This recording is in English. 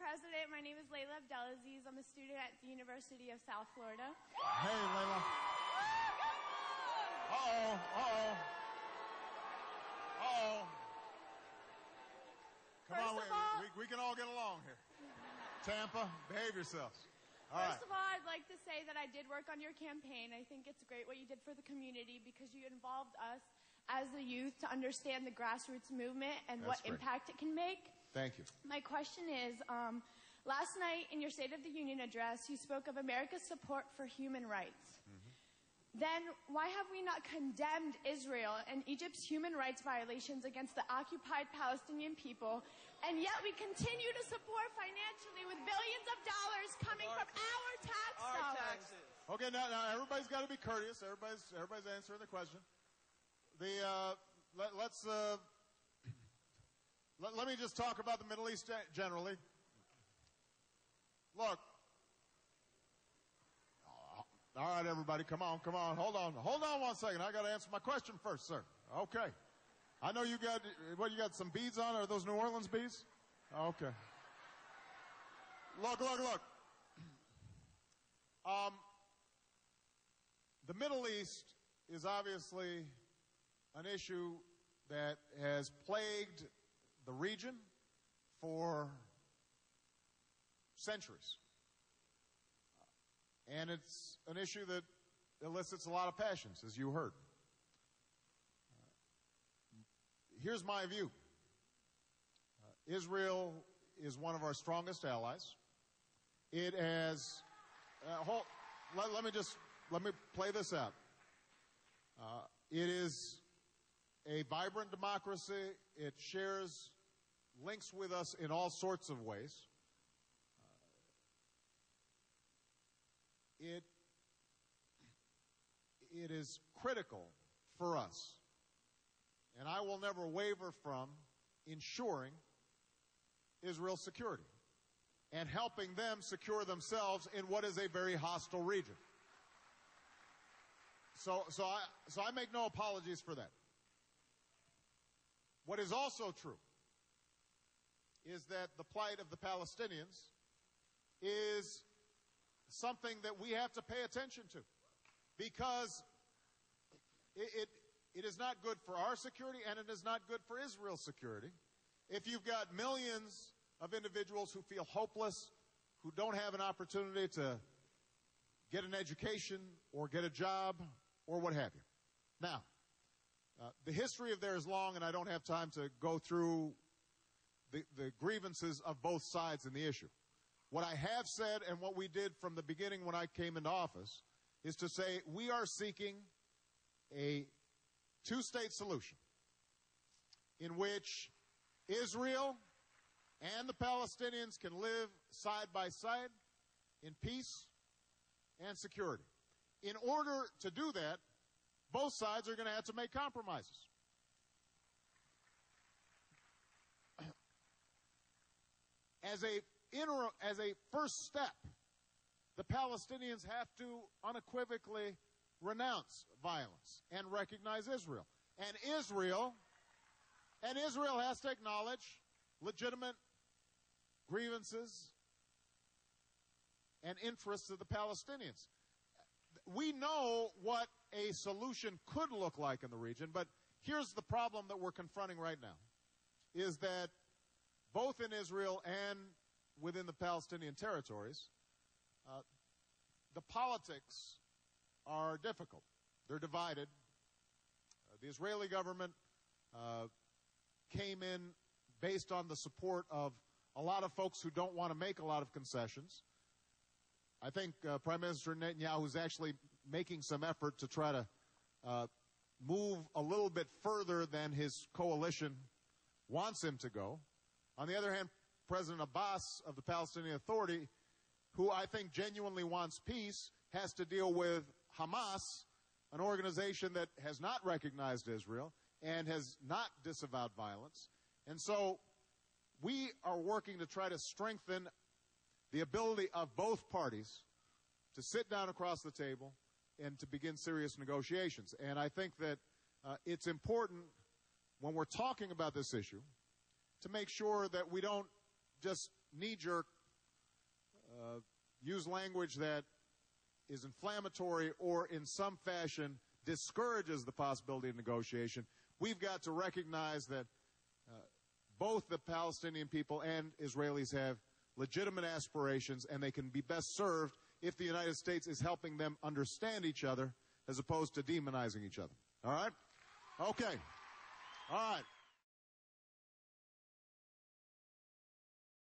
President. My name is Layla Abdelaziz. I'm a student at the University of South Florida. Hey, Layla. Come on, we can all get along here. Tampa, behave yourselves. First of all, I'd like to say that I did work on your campaign. I think it's great what you did for the community because you involved us as the youth to understand the grassroots movement and what impact it can make. Thank you. My question is, last night in your State of the Union address, you spoke of America's support for human rights. Mm-hmm. Then why have we not condemned Israel and Egypt's human rights violations against the occupied Palestinian people, and yet we continue to support financially with billions of dollars coming from our tax dollars? Okay, now everybody's got to be courteous. Everybody's answering the question. Let me just talk about the Middle East generally. Look. All right, everybody, come on. Hold on 1 second. I got to answer my question first, sir. Okay. I know you got some beads on? Are those New Orleans beads? Okay. Look. The Middle East is obviously an issue that has plagued the region for centuries. And it's an issue that elicits a lot of passions, as you heard. Here's my view. Israel is one of our strongest allies. It has... let me play this out. It is a vibrant democracy. It shares links with us in all sorts of ways. It is critical for us, and I will never waver from ensuring Israel's security and helping them secure themselves in what is a very hostile region. So I make no apologies for that. What is also true is that the plight of the Palestinians is something that we have to pay attention to, because it is not good for our security and it is not good for Israel's security if you've got millions of individuals who feel hopeless, who don't have an opportunity to get an education or get a job or what have you. Now, the history of there is long, and I don't have time to go through the grievances of both sides in the issue. What I have said and what we did from the beginning when I came into office is to say we are seeking a two-state solution in which Israel and the Palestinians can live side by side in peace and security. In order to do that, both sides are going to have to make compromises. As a first step, the Palestinians have to unequivocally renounce violence and recognize Israel. And Israel has to acknowledge legitimate grievances and interests of the Palestinians. We know what a solution could look like in the region, but here's the problem that we're confronting right now, is that both in Israel and within the Palestinian territories, the politics are difficult. They're divided. The Israeli government came in based on the support of a lot of folks who don't want to make a lot of concessions. I think Prime Minister Netanyahu is actually making some effort to try to move a little bit further than his coalition wants him to go. On the other hand, President Abbas of the Palestinian Authority, who I think genuinely wants peace, has to deal with Hamas, an organization that has not recognized Israel and has not disavowed violence. And so we are working to try to strengthen the ability of both parties to sit down across the table and to begin serious negotiations. And I think that it's important when we're talking about this issue to make sure that we don't just knee-jerk, use language that is inflammatory or in some fashion discourages the possibility of negotiation. We've got to recognize that both the Palestinian people and Israelis have legitimate aspirations, and they can be best served if the United States is helping them understand each other as opposed to demonizing each other. All right? Okay. All right.